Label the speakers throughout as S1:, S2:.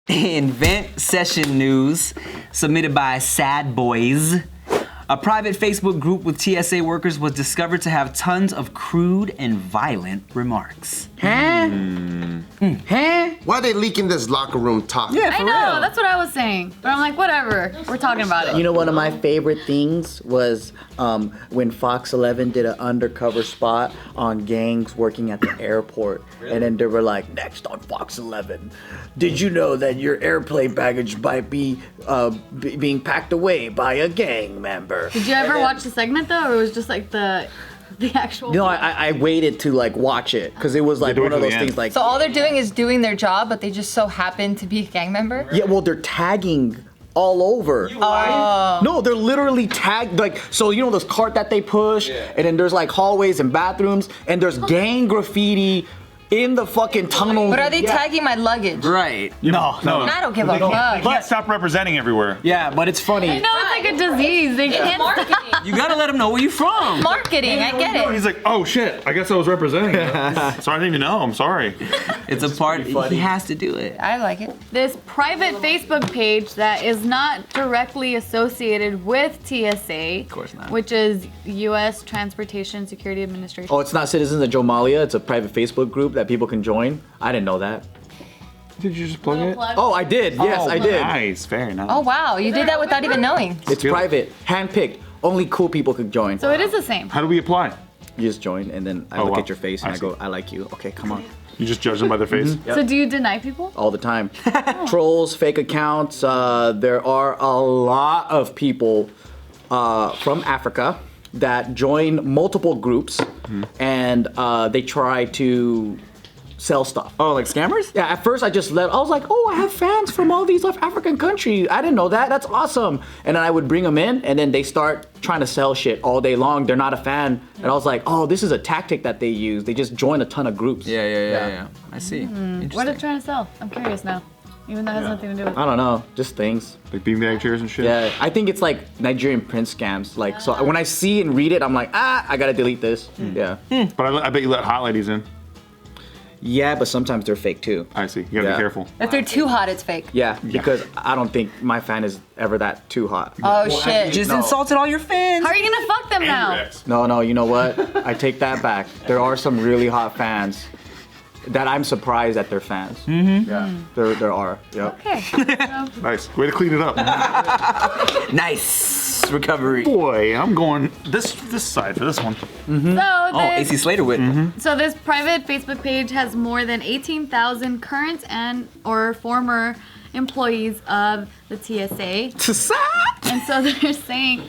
S1: Invent Session News, submitted by Sad Boys. A private Facebook group with TSA workers was discovered to have tons of crude and violent remarks.
S2: Huh?
S3: Why are they leaking this locker room talk?
S1: Yeah, for
S2: I know,
S1: real.
S2: that's what I was saying. But I'm like, whatever. We're talking about it.
S4: You know, one of my favorite things was when Fox 11 did an undercover spot on gangs working at the airport. Really? And then they were like, next on Fox 11, did you know that your airplane baggage might be being packed away by a gang member?
S2: Did you ever watch the segment though, or it was just like the actual?
S4: No, I waited to like watch it because it was like one of those things like.
S5: So all they're doing is doing their job, but they just so happen to be a gang member?
S4: Yeah, well, they're tagging all over.
S5: Oh.
S4: No, they're literally tagged, like, so you know this cart that they push, and then there's like hallways and bathrooms, and there's gang graffiti in the fucking tunnel.
S5: But are they tagging my luggage?
S1: Right.
S4: No.
S5: And I don't give a fuck.
S6: They can't stop representing everywhere.
S4: Yeah, but it's funny.
S2: I know it's like a disease. They can't.
S5: Marketing.
S1: You gotta let them know where you're from.
S5: Marketing, I get it.
S6: He's like, oh shit, I guess I was representing it. So I didn't even know, I'm sorry.
S1: It's a part, he has to do it.
S5: I like it.
S2: This private Facebook page that is not directly associated with TSA,
S1: Of course not.
S2: which is U.S. Transportation Security Administration.
S4: Oh, it's not Citizens of Jomalia. It's a private Facebook group that people can join. I didn't know that.
S6: Did you just plug it?
S4: Oh, I did. Yes, I did.
S6: Nice, very nice.
S5: Oh wow, you did that without even knowing.
S4: It's private, handpicked. Only cool people could join.
S2: So it is the same.
S6: How do we apply?
S4: You just join, and then I
S6: Oh,
S4: look
S6: wow.
S4: at your face, and
S6: I
S4: I go,
S6: see.
S4: I like you. Okay, come on.
S6: You just judge them by their face?
S2: So do you deny people?
S4: All the time. Trolls, fake accounts. There are a lot of people from Africa that join multiple groups, and they try to sell stuff.
S1: Oh, like scammers?
S4: Yeah, at first I was like, oh, I have fans from all these African countries. I didn't know that. That's awesome. And then I would bring them in, and then they start trying to sell shit all day long. They're not a fan. And I was like, oh, this is a tactic that they use. They just join a ton of groups.
S1: Yeah. I see.
S2: What are they
S1: Interesting.
S2: trying to sell? I'm curious now. Even though it has nothing to do with it.
S4: I don't know, just things.
S6: Like beanbag chairs and shit?
S4: Yeah, I think it's like Nigerian prince scams. Like, so when I see and read it, I'm like, I gotta delete this. Yeah.
S6: But I bet you let hot ladies in.
S4: Yeah, but sometimes they're fake too.
S6: I see, you gotta
S4: Yeah.
S6: be careful.
S5: If they're too hot, it's fake.
S4: Yeah, because I don't think my fan is ever that too hot.
S5: Oh shit.
S1: Just insulted all your fans.
S2: How are you gonna fuck them now?
S4: No, you know what? I take that back. There are some really hot fans that I'm surprised that they're fans. Mm-hmm. Yeah, there are. Yep.
S2: Okay.
S6: Nice, way to clean it up.
S1: Nice recovery.
S6: Boy, I'm going this side for this one.
S1: Oh, AC Slater with.
S2: So this private Facebook page has more than 18,000 current and or former employees of the TSA. And so they're saying,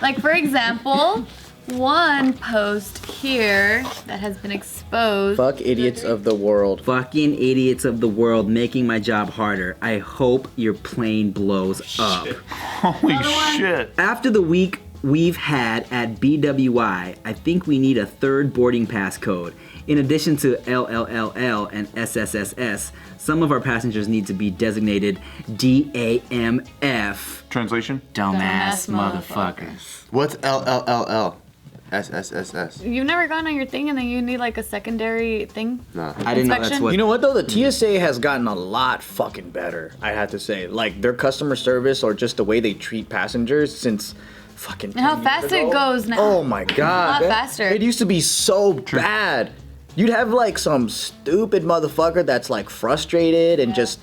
S2: like for example, one post here that has been exposed.
S4: Fuck idiots of the world.
S1: Fucking idiots of the world making my job harder. I hope your plane blows up.
S6: Holy shit.
S1: After the week we've had at BWI, I think we need a third boarding pass code. In addition to LLLL and SSSS, some of our passengers need to be designated DAMF.
S6: Translation?
S1: Dumbass
S2: Dumbass
S1: motherfuckers.
S3: What's LLLL? SSSS.
S2: You've never gone on your thing and then you need like a secondary thing?
S3: No.
S1: I didn't know that's
S2: Inspection?
S1: what.
S4: You know what though? The TSA has gotten a lot fucking better, I have to say. Like their customer service or just the way they treat passengers since fucking 10
S2: And how
S4: years
S2: fast
S4: ago.
S2: it goes now.
S4: Oh my god.
S2: A lot faster.
S4: It used to be so bad. You'd have like some stupid motherfucker that's like frustrated and just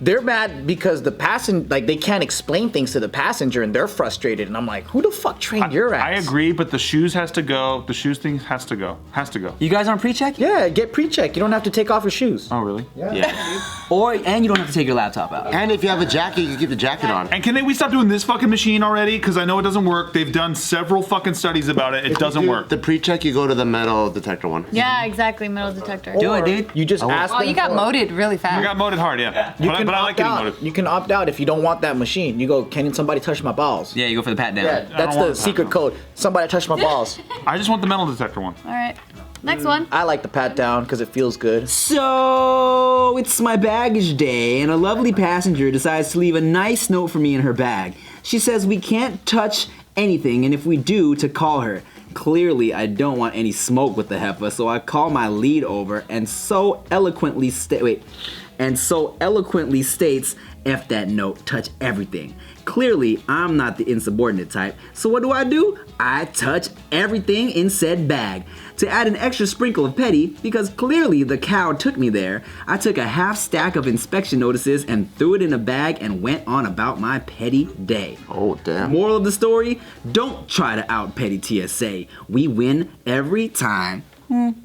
S4: they're mad because the passenger like they can't explain things to the passenger and they're frustrated and I'm like, who the fuck trained your ass?
S6: I agree, but the shoes has to go. The shoes thing has to go. Has to go.
S1: You guys aren't pre-check?
S4: Yeah, get pre-check. You don't have to take off your shoes.
S6: Oh, really?
S1: Yeah. And you don't have to take your laptop out.
S3: And if you have a jacket, you can keep the jacket on.
S6: And can we stop doing this fucking machine already? Because I know it doesn't work. They've done several fucking studies about it. It doesn't work.
S3: The pre-check, you go to the metal detector one.
S2: Yeah, exactly. Metal detector.
S1: Do it, dude.
S4: You just ask
S5: Oh,
S4: them
S5: you got
S4: for it.
S5: moded really
S6: I
S5: fast.
S6: got moded hard, yeah.
S4: You
S6: But
S4: can
S6: I like
S4: opt
S6: getting
S4: out.
S6: moded.
S4: You can opt out if you don't want that machine. You go, can somebody touch my balls?
S1: Yeah, you go for the pat down.
S4: Yeah, that's
S6: don't want
S4: the
S6: that,
S4: secret
S6: no.
S4: code. Somebody touch my balls.
S6: I just want the metal detector one.
S2: All right. Next one.
S4: I like the pat down because it feels good.
S1: So, it's my baggage day, and a lovely passenger decides to leave a nice note for me in her bag. She says we can't touch anything, and if we do, to call her. Clearly, I don't want any smoke with the heifer, so I call my lead over and so eloquently and so eloquently states, F that note, touch everything. Clearly, I'm not the insubordinate type, so what do? I touch everything in said bag. To add an extra sprinkle of petty, because clearly the cow took me there, I took a half stack of inspection notices and threw it in a bag and went on about my petty day.
S3: Oh, damn.
S1: Moral of the story, don't try to out petty TSA. We win every time.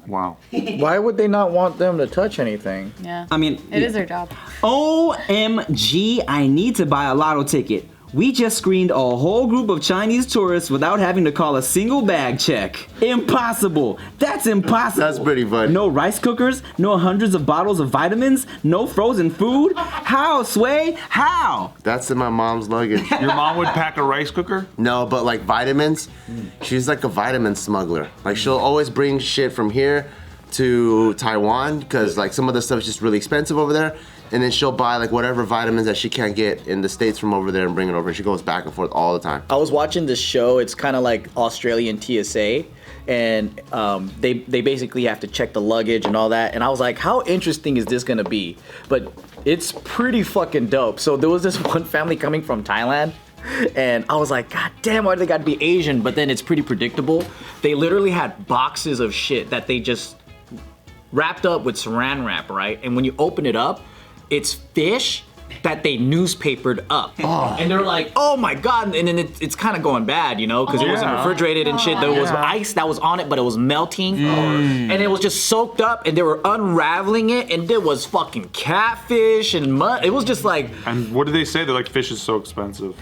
S6: Wow.
S4: Why would they not want them to touch anything?
S2: Yeah.
S1: I mean,
S2: It is their job.
S1: OMG, I need to buy a lotto ticket. We just screened a whole group of Chinese tourists without having to call a single bag check. Impossible. That's impossible.
S3: That's pretty funny.
S1: No rice cookers, no hundreds of bottles of vitamins, no frozen food. How, Sway? How?
S3: That's in my mom's luggage.
S6: Your mom would pack a rice cooker?
S3: No, but like vitamins, she's like a vitamin smuggler. Like she'll always bring shit from here to Taiwan because like some of the stuff is just really expensive over there. And then she'll buy like whatever vitamins that she can't get in the States from over there and bring it over. She goes back and forth all the time.
S4: I was watching this show. It's kind of like Australian TSA, and they basically have to check the luggage and all that. And I was like, how interesting is this gonna be? But it's pretty fucking dope. So there was this one family coming from Thailand, and I was like, God damn, why do they gotta be Asian? But then it's pretty predictable. They literally had boxes of shit that they just wrapped up with saran wrap, right? And when you open it up, it's fish that they newspapered up. Oh. And they're like, oh my God. And then it's kind of going bad, you know, because it wasn't refrigerated and shit. There was ice that was on it, but it was melting. And it was just soaked up, and they were unraveling it, and there was fucking catfish and mud. It was just like...
S6: And what do they say? They're like, fish is so expensive.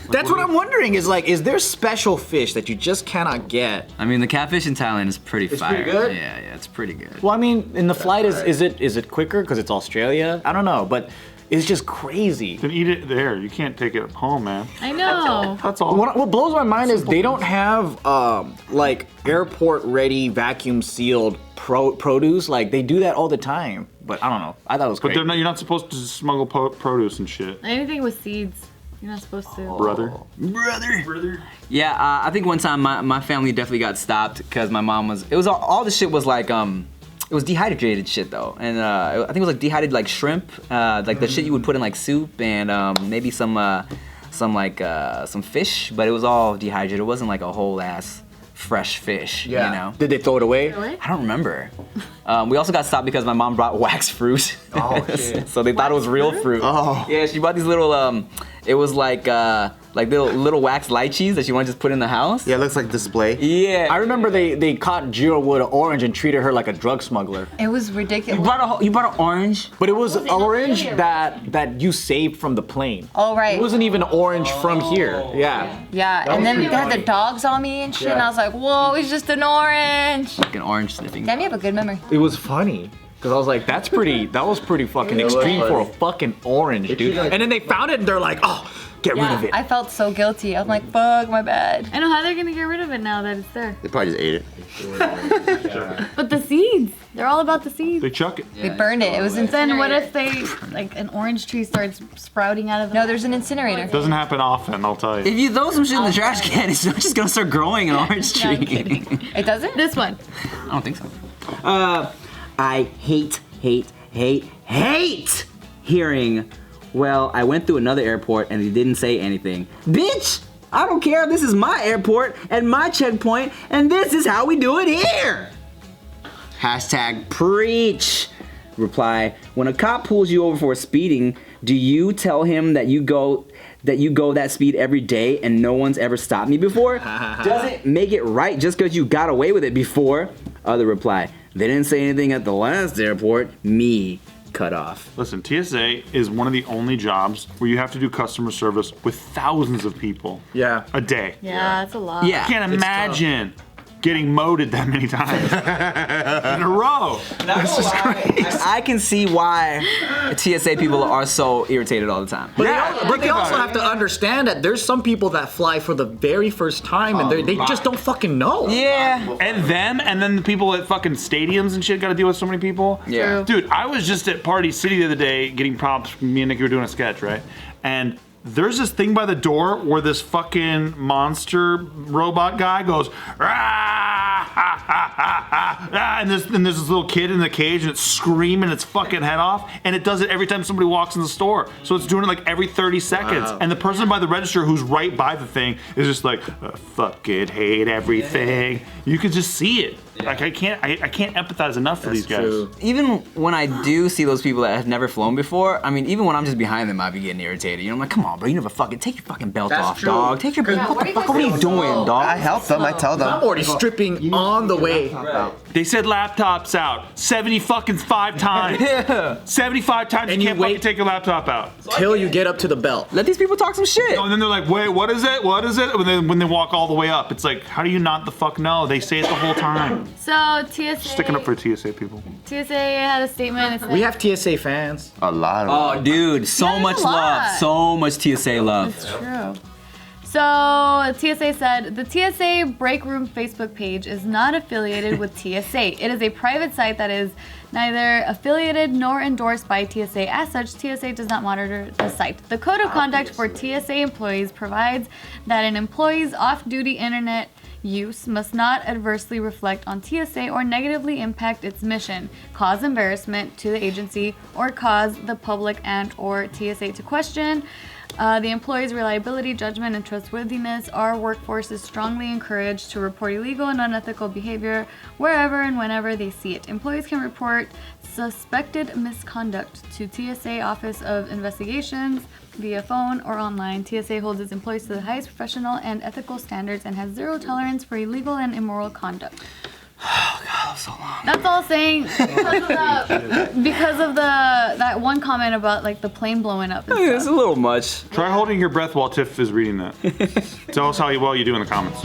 S4: That's what I'm wondering is like, is there special fish that you just cannot get?
S1: I mean, the catfish in Thailand is pretty fire.
S4: pretty good?
S1: Yeah, it's pretty good.
S4: Well, I mean, in the flight, is it quicker because it's Australia? I don't know, but it's just crazy.
S6: Then eat it there. You can't take it home, man.
S2: I know.
S6: That's all.
S4: What blows my mind is they don't have like airport ready vacuum sealed produce. Like they do that all the time. But I don't know. I thought it was
S6: But
S4: crazy.
S6: you're not supposed to smuggle produce and shit.
S2: Anything with seeds, you're not supposed to.
S6: Brother.
S1: Yeah, I think one time my family definitely got stopped because my mom all the shit was like, it was dehydrated shit though, and I think it was like dehydrated like shrimp, like the shit you would put in like soup and maybe some fish, but it was all dehydrated. It wasn't like a whole ass fresh fish, you know?
S4: Did they throw it away?
S1: I don't remember. We also got stopped because my mom brought wax fruit.
S4: Oh, shit.
S1: So they thought it was real fruit.
S3: Oh.
S1: Yeah, she brought these little, it was like little wax lychees that she wanted to just put in the house.
S3: Yeah, it looks like display.
S1: Yeah.
S4: I remember they caught Jiro with an orange and treated her like a drug smuggler.
S5: It was ridiculous.
S1: You brought an orange?
S4: But it was
S2: Was it
S4: orange
S2: Australia?
S4: that you saved from the plane.
S5: Oh, right.
S4: It wasn't even orange from here. Yeah.
S5: Yeah, and then they had the dogs on me and shit, and I was like, whoa, it's just an orange.
S1: Like an orange sniffing.
S5: Damn, you have a good memory.
S4: It was funny. Cause I was like, that was pretty fucking extreme for a fucking orange, dude. And then they found it and they're like, oh, get rid of it.
S5: I felt so guilty. I'm like, fuck, my bad.
S2: I know how they're gonna get rid of it now that it's there.
S3: They probably just ate it.
S2: But the seeds, they're all about the seeds.
S6: They chuck it.
S5: They burned it. It was
S2: Then what if
S5: incinerated.
S2: they, like an orange tree starts sprouting out of the
S5: No, there's an incinerator.
S6: Doesn't happen often, I'll tell you.
S1: If you throw some shit in the trash can, it's not just gonna start growing an orange
S2: No, I'm
S1: tree.
S2: kidding.
S5: It doesn't?
S2: This one.
S1: I don't think so. I hate hearing, well, I went through another airport and they didn't say anything. Bitch! I don't care. This is my airport and my checkpoint, and this is how we do it here. Hashtag preach. Reply, when a cop pulls you over for speeding, do you tell him that you go that speed every day and no one's ever stopped me before? Doesn't make it right just because you got away with it before. Other reply, they didn't say anything at the last airport. Me. Cut off.
S6: Listen, TSA is one of the only jobs where you have to do customer service with thousands of people
S4: Yeah.
S6: a day.
S2: Yeah, that's a lot.
S1: Yeah.
S6: I can't imagine getting moded that many times in a row.
S1: This is crazy. I can see why TSA people are so irritated all the time.
S4: But
S6: Yeah,
S4: they also have to understand that there's some people that fly for the very first time and they just don't fucking know.
S1: Yeah.
S6: And then the people at fucking stadiums and shit got to deal with so many people.
S1: Yeah.
S6: Dude, I was just at Party City the other day getting props. Me and Nicky were doing a sketch, right? And there's this thing by the door where this fucking monster robot guy goes, "Rah!" and there's this little kid in the cage and it's screaming its fucking head off, and it does it every time somebody walks in the store. So it's doing it like every 30 seconds. And the person by the register who's right by the thing is just like, I fucking hate everything. You can just see it. Like I can't empathize enough for these guys.
S4: True.
S1: Even when I do see those people that have never flown before, I mean, even when I'm just behind them, I'd be getting irritated. You know, I'm like, come on, bro, you never fucking take your fucking belt
S4: That's
S1: off,
S4: true.
S1: dog. Take your belt. What the fuck? What are you doing, dog?
S3: I help them. I tell them.
S4: I'm already stripping on the way.
S6: They said laptops out 75 times.
S1: Yeah.
S6: 75 times
S4: And
S6: you
S4: you
S6: can't
S4: wait-
S6: fucking take your laptop out.
S4: Till you get up to the belt.
S1: Let these people talk some shit.
S6: And then they're like, wait, what is it? What is it? When they walk all the way up, it's like, how do you not the fuck know? They say it the whole time.
S2: So TSA.
S6: Sticking up for TSA people.
S2: TSA had a statement. It said,
S4: We have TSA fans.
S3: A lot of
S1: Oh,
S3: them.
S1: dude, so
S2: Yeah,
S1: much
S2: there's a
S1: love.
S2: lot.
S1: So much TSA love.
S2: It's true. So TSA said the TSA Break Room Facebook page is not affiliated with TSA. It is a private site that is neither affiliated nor endorsed by TSA. As such, TSA does not monitor the site. The code of conduct for TSA employees provides that an employee's off-duty internet use must not adversely reflect on TSA or negatively impact its mission, cause embarrassment to the agency, or cause the public and or TSA to question the employee's reliability, judgment, and trustworthiness. Our workforce is strongly encouraged to report illegal and unethical behavior wherever and whenever they see it. Employees can report suspected misconduct to TSA Office of Investigations via phone or online. TSA holds its employees to the highest professional and ethical standards and has zero tolerance for illegal and immoral conduct.
S1: Oh, God, that was so long.
S2: That's all saying because of that one comment about like the plane blowing up. And
S1: It's
S2: stuff.
S1: a little much.
S6: Try holding your breath while Tiff is reading that. Tell us how well you do in the comments.